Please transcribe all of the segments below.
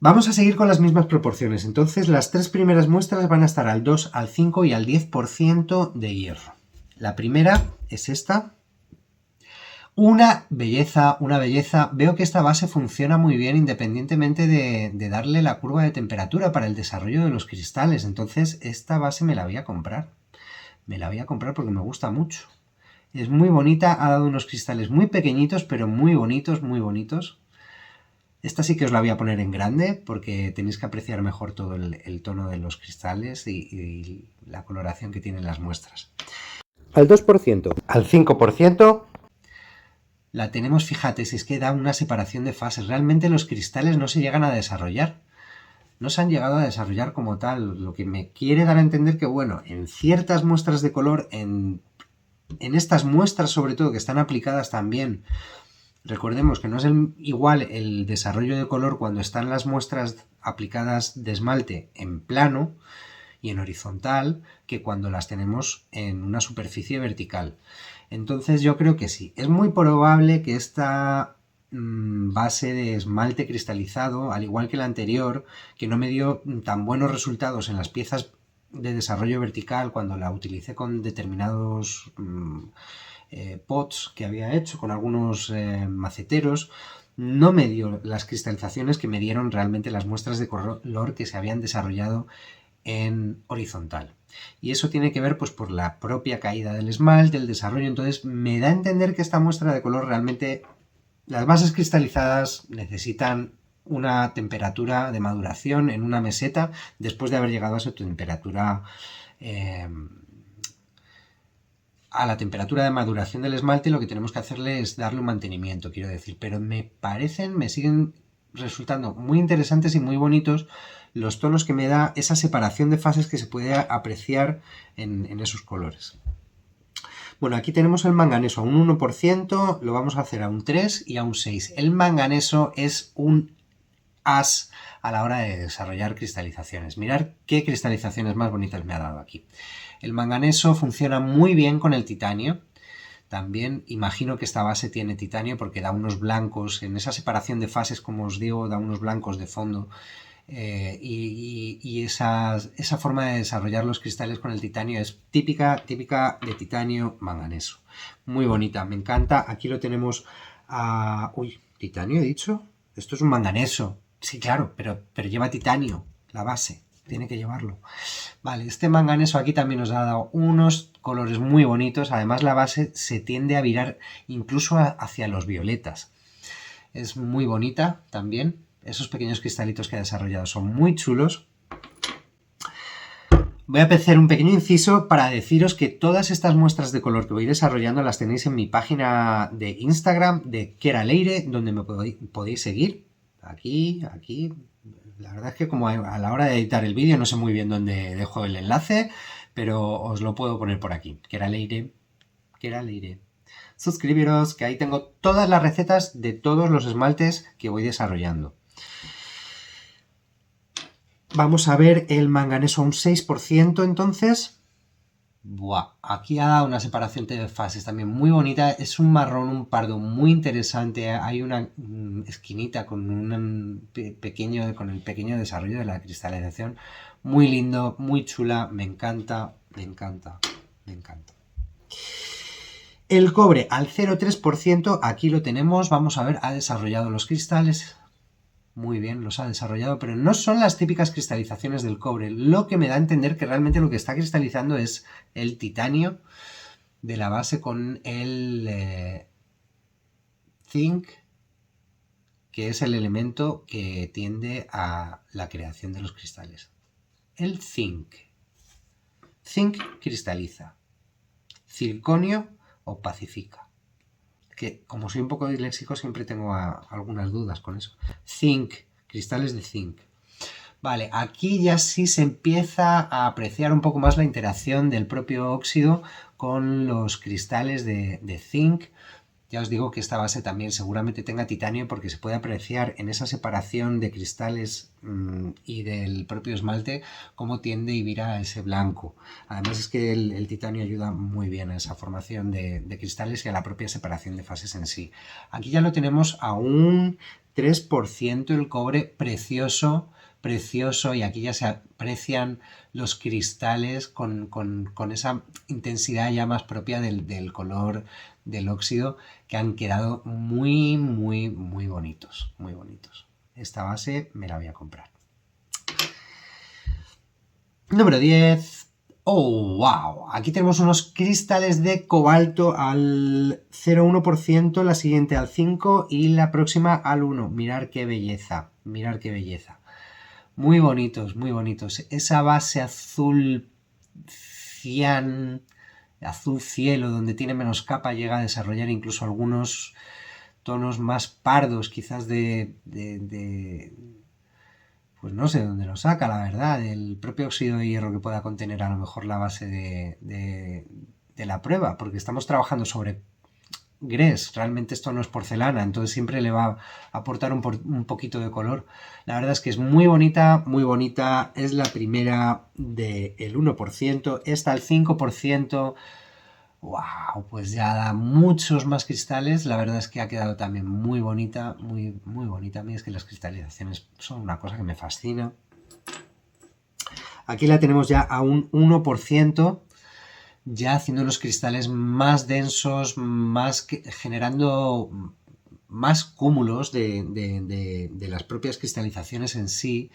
Vamos a seguir con las mismas proporciones. Entonces, las tres primeras muestras van a estar al 2, al 5 y al 10% de hierro. La primera es esta. Una belleza, una belleza. Veo que esta base funciona muy bien independientemente de darle la curva de temperatura para el desarrollo de los cristales. Entonces, esta base me la voy a comprar. Me la voy a comprar porque me gusta mucho. Es muy bonita, ha dado unos cristales muy pequeñitos, pero muy bonitos, muy bonitos. Esta sí que os la voy a poner en grande porque tenéis que apreciar mejor todo el tono de los cristales y la coloración que tienen las muestras. Al 2%, al 5%, la tenemos, fíjate, si es que da una separación de fases. Realmente los cristales no se llegan a desarrollar. No se han llegado a desarrollar como tal, lo que me quiere dar a entender que, bueno, en ciertas muestras de color, en estas muestras sobre todo que están aplicadas también, recordemos que no es igual el desarrollo de color cuando están las muestras aplicadas de esmalte en plano y en horizontal que cuando las tenemos en una superficie vertical. Entonces yo creo que sí, es muy probable que esta base de esmalte cristalizado, al igual que la anterior, que no me dio tan buenos resultados en las piezas de desarrollo vertical cuando la utilicé con determinados pots que había hecho, con algunos maceteros, no me dio las cristalizaciones que me dieron realmente las muestras de color que se habían desarrollado en horizontal. Y eso tiene que ver pues por la propia caída del esmalte, el desarrollo. Entonces me da a entender que esta muestra de color realmente, las bases cristalizadas necesitan una temperatura de maduración en una meseta después de haber llegado a su temperatura, a la temperatura de maduración del esmalte. Lo que tenemos que hacerle es darle un mantenimiento, quiero decir, pero me siguen resultando muy interesantes y muy bonitos los tonos que me da esa separación de fases que se puede apreciar en esos colores. Bueno, aquí tenemos el manganeso a un 1%, lo vamos a hacer a un 3 y a un 6. El manganeso es un as a la hora de desarrollar cristalizaciones. Mirad qué cristalizaciones más bonitas me ha dado aquí. El manganeso funciona muy bien con el titanio. También imagino que esta base tiene titanio porque da unos blancos, en esa separación de fases, como os digo, da unos blancos de fondo. Y esa forma de desarrollar los cristales con el titanio es típica de titanio manganeso. Muy bonita, me encanta. Aquí lo tenemos a... Uy, ¿titanio he dicho? Esto es un manganeso. Sí, claro, pero lleva titanio, la base. Tiene que llevarlo. Vale, este manganeso aquí también nos ha dado unos colores muy bonitos. Además la base se tiende a virar incluso hacia los violetas. Es muy bonita también. Esos pequeños cristalitos que ha desarrollado son muy chulos. Voy a hacer un pequeño inciso para deciros que todas estas muestras de color que voy desarrollando las tenéis en mi página de Instagram de Keraleire, donde me podéis seguir. Aquí. La verdad es que como a la hora de editar el vídeo no sé muy bien dónde dejo el enlace, pero os lo puedo poner por aquí. Keraleire. Suscribiros, que ahí tengo todas las recetas de todos los esmaltes que voy desarrollando. Vamos a ver el manganeso a un 6% entonces. Buah, aquí ha dado una separación de fases también muy bonita. Es un marrón, un pardo muy interesante. Hay una esquinita con el pequeño desarrollo de la cristalización. Muy lindo, muy chula. Me encanta. El cobre al 0,3%, aquí lo tenemos. Vamos a ver, ha desarrollado los cristales. Muy bien, los ha desarrollado, pero no son las típicas cristalizaciones del cobre, lo que me da a entender que realmente lo que está cristalizando es el titanio de la base con el zinc, que es el elemento que tiende a la creación de los cristales. El zinc. Zinc cristaliza. Circonio opacifica. Que como soy un poco disléxico siempre tengo algunas dudas con eso. Zinc, cristales de zinc. Vale, aquí ya sí se empieza a apreciar un poco más la interacción del propio óxido con los cristales de zinc. Ya os digo que esta base también seguramente tenga titanio porque se puede apreciar en esa separación de cristales y del propio esmalte cómo tiende y vira ese blanco. Además es que el titanio ayuda muy bien a esa formación de cristales y a la propia separación de fases en sí. Aquí ya lo tenemos a un 3% el cobre precioso, precioso, y aquí ya se aprecian los cristales con esa intensidad ya más propia del color del óxido, que han quedado muy, muy, muy bonitos, muy bonitos. Esta base me la voy a comprar. Número 10. ¡Oh, wow! Aquí tenemos unos cristales de cobalto al 0,1%, la siguiente al 5% y la próxima al 1%. Mirad qué belleza, mirad qué belleza. Muy bonitos, muy bonitos. Esa base azul cian, azul cielo, donde tiene menos capa, llega a desarrollar incluso algunos tonos más pardos, quizás pues no sé dónde lo saca, la verdad, el propio óxido de hierro que pueda contener a lo mejor la base de la prueba, porque estamos trabajando sobre grés, realmente esto no es porcelana, entonces siempre le va a aportar un poquito de color. La verdad es que es muy bonita, es la primera del 1%, esta al 5%. ¡Wow! Pues ya da muchos más cristales. La verdad es que ha quedado también muy bonita, muy, muy bonita. A mí es que las cristalizaciones son una cosa que me fascina. Aquí la tenemos ya a un 1%, ya haciendo los cristales más densos, generando más cúmulos de las propias cristalizaciones en sí.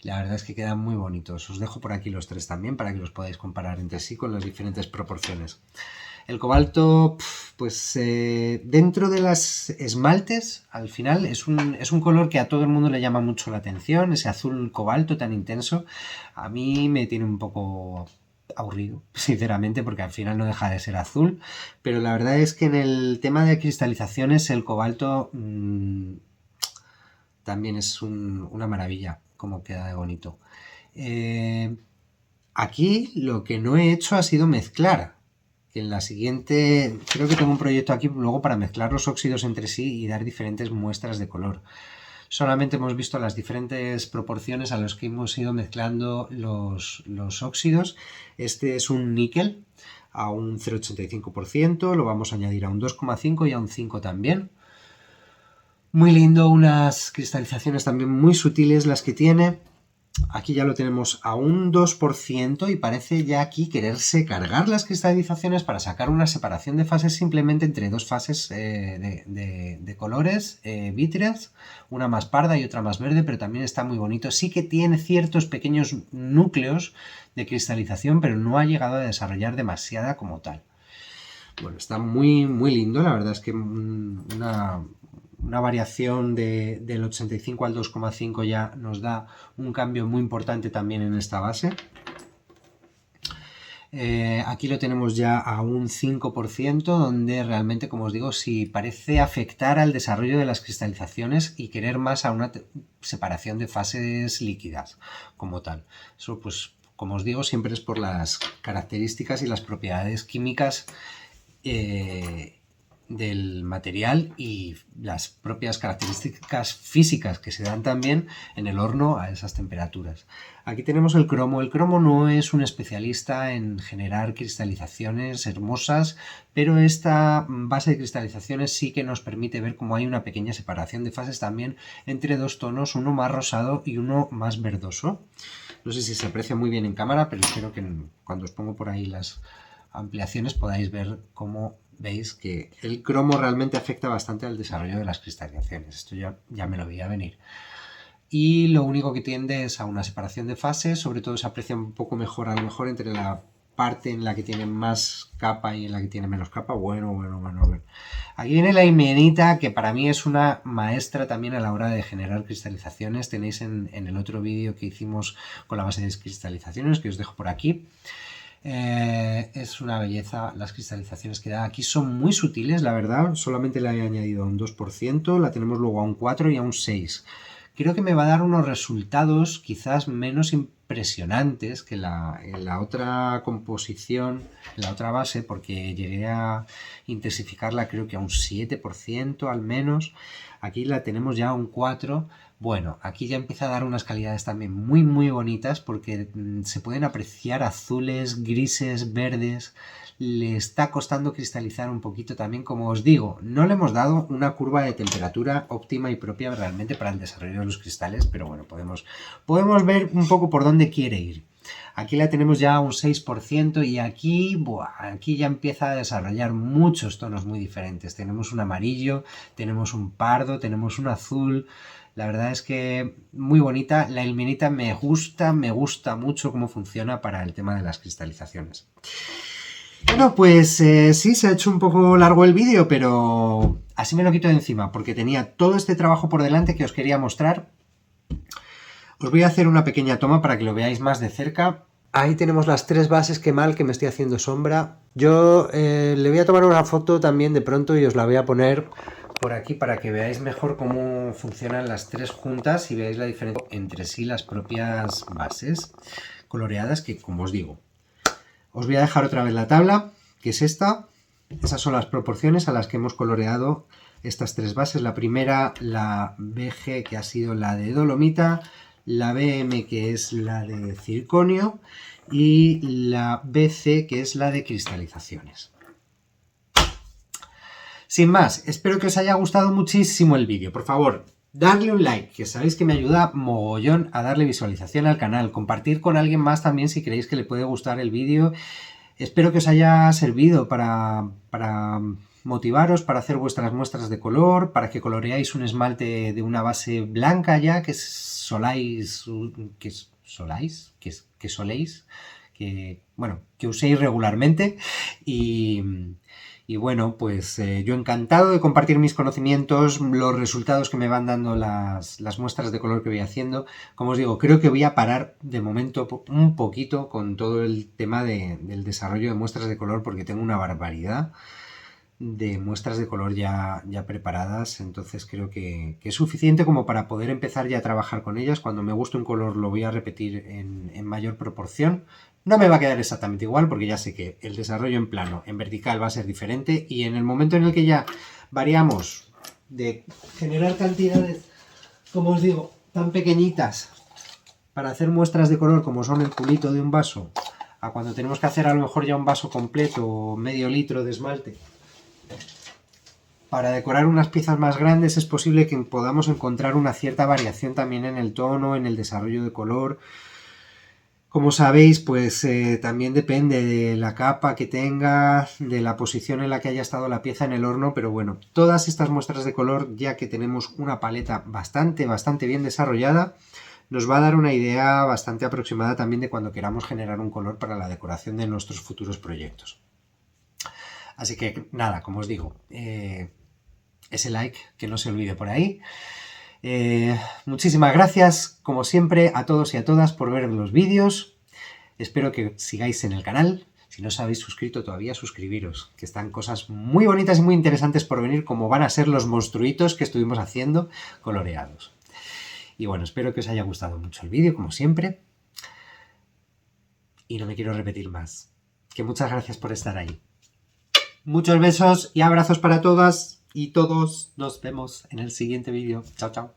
La verdad es que quedan muy bonitos. Os dejo por aquí los tres también para que los podáis comparar entre sí con las diferentes proporciones. El cobalto, pues dentro de las esmaltes, al final es un color que a todo el mundo le llama mucho la atención, ese azul cobalto tan intenso. A mí me tiene un poco aburrido, sinceramente, porque al final no deja de ser azul, pero la verdad es que en el tema de cristalizaciones el cobalto también es una maravilla, como queda de bonito. Aquí lo que no he hecho ha sido mezclar, que en la siguiente, creo que tengo un proyecto aquí luego para mezclar los óxidos entre sí y dar diferentes muestras de color. Solamente hemos visto las diferentes proporciones a las que hemos ido mezclando los óxidos. Este es un níquel a un 0,85%, lo vamos a añadir a un 2,5% y a un 5% también. Muy lindo, unas cristalizaciones también muy sutiles las que tiene. Aquí ya lo tenemos a un 2% y parece ya aquí quererse cargar las cristalizaciones para sacar una separación de fases simplemente entre dos fases de colores vítreas, una más parda y otra más verde, pero también está muy bonito. Sí que tiene ciertos pequeños núcleos de cristalización, pero no ha llegado a desarrollar demasiada como tal. Bueno, está muy, muy lindo, la verdad es que una variación del 85 al 2,5 ya nos da un cambio muy importante también en esta base. Aquí lo tenemos ya a un 5%, donde realmente, como os digo, sí parece afectar al desarrollo de las cristalizaciones y querer más a una separación de fases líquidas como tal. Eso, pues, como os digo, siempre es por las características y las propiedades químicas del material y las propias características físicas que se dan también en el horno a esas temperaturas. Aquí tenemos el cromo. El cromo no es un especialista en generar cristalizaciones hermosas, pero esta base de cristalizaciones sí que nos permite ver cómo hay una pequeña separación de fases también entre dos tonos, uno más rosado y uno más verdoso. No sé si se aprecia muy bien en cámara, pero espero que cuando os pongo por ahí las ampliaciones podáis ver cómo veis que el cromo realmente afecta bastante al desarrollo de las cristalizaciones. Esto ya me lo veía venir. Y lo único que tiende es a una separación de fases, sobre todo se aprecia un poco mejor a lo mejor entre la parte en la que tiene más capa y en la que tiene menos capa. Bueno. Aquí viene la himenita, que para mí es una maestra también a la hora de generar cristalizaciones. Tenéis en el otro vídeo que hicimos con la base de cristalizaciones, que os dejo por aquí. Es una belleza las cristalizaciones que da. Aquí son muy sutiles, la verdad. Solamente la he añadido a un 2%, la tenemos luego a un 4% y a un 6%. creo que me va a dar unos resultados quizás menos impresionantes que en la otra composición, en la otra base, porque llegué a intensificarla creo que a un 7% al menos. Aquí la tenemos ya a un 4%. Bueno, aquí ya empieza a dar unas calidades también muy muy bonitas porque se pueden apreciar azules, grises, verdes. Le está costando cristalizar un poquito también, como os digo, no le hemos dado una curva de temperatura óptima y propia realmente para el desarrollo de los cristales, pero bueno, podemos ver un poco por dónde quiere ir. Aquí la tenemos ya a un 6% y aquí ya empieza a desarrollar muchos tonos muy diferentes. Tenemos un amarillo, tenemos un pardo, tenemos un azul. La verdad es que muy bonita. La ilmenita me gusta mucho cómo funciona para el tema de las cristalizaciones. Bueno, pues sí, se ha hecho un poco largo el vídeo, pero así me lo quito de encima, porque tenía todo este trabajo por delante que os quería mostrar. Os voy a hacer una pequeña toma para que lo veáis más de cerca. Ahí tenemos las tres bases, qué mal que me estoy haciendo sombra. Yo le voy a tomar una foto también de pronto y os la voy a poner por aquí para que veáis mejor cómo funcionan las tres juntas y veáis la diferencia entre sí las propias bases coloreadas que, como os digo, os voy a dejar otra vez la tabla, que es esta. Esas son las proporciones a las que hemos coloreado estas tres bases. La primera, la BG, que ha sido la de dolomita, la BM, que es la de circonio, y la BC, que es la de cristalizaciones. Sin más, espero que os haya gustado muchísimo el vídeo. Por favor, darle un like, que sabéis que me ayuda mogollón a darle visualización al canal. Compartir con alguien más también si creéis que le puede gustar el vídeo. Espero que os haya servido para motivaros, para hacer vuestras muestras de color, para que coloreáis un esmalte de una base blanca ya, que soléis, que uséis regularmente. Y bueno, pues yo encantado de compartir mis conocimientos, los resultados que me van dando las muestras de color que voy haciendo. Como os digo, creo que voy a parar de momento un poquito con todo el tema del desarrollo de muestras de color porque tengo una barbaridad de muestras de color ya preparadas, entonces creo que es suficiente como para poder empezar ya a trabajar con ellas. Cuando me guste un color lo voy a repetir en mayor proporción. No me va a quedar exactamente igual porque ya sé que el desarrollo en plano, en vertical va a ser diferente y en el momento en el que ya variamos de generar cantidades, como os digo, tan pequeñitas para hacer muestras de color como son el culito de un vaso, a cuando tenemos que hacer a lo mejor ya un vaso completo o medio litro de esmalte. Para decorar unas piezas más grandes es posible que podamos encontrar una cierta variación también en el tono, en el desarrollo de color. Como sabéis, pues también depende de la capa que tenga, de la posición en la que haya estado la pieza en el horno, pero bueno, todas estas muestras de color, ya que tenemos una paleta bastante bien desarrollada, nos va a dar una idea bastante aproximada también de cuando queramos generar un color para la decoración de nuestros futuros proyectos. Así que nada, como os digo, ese like, que no se olvide por ahí. Muchísimas gracias, como siempre, a todos y a todas por ver los vídeos. Espero que sigáis en el canal. Si no os habéis suscrito todavía, suscribiros, que están cosas muy bonitas y muy interesantes por venir, como van a ser los monstruitos que estuvimos haciendo coloreados. Y bueno, espero que os haya gustado mucho el vídeo, como siempre. Y no me quiero repetir más. Que muchas gracias por estar ahí. Muchos besos y abrazos para todas y todos. Nos vemos en el siguiente vídeo. Chao, chao.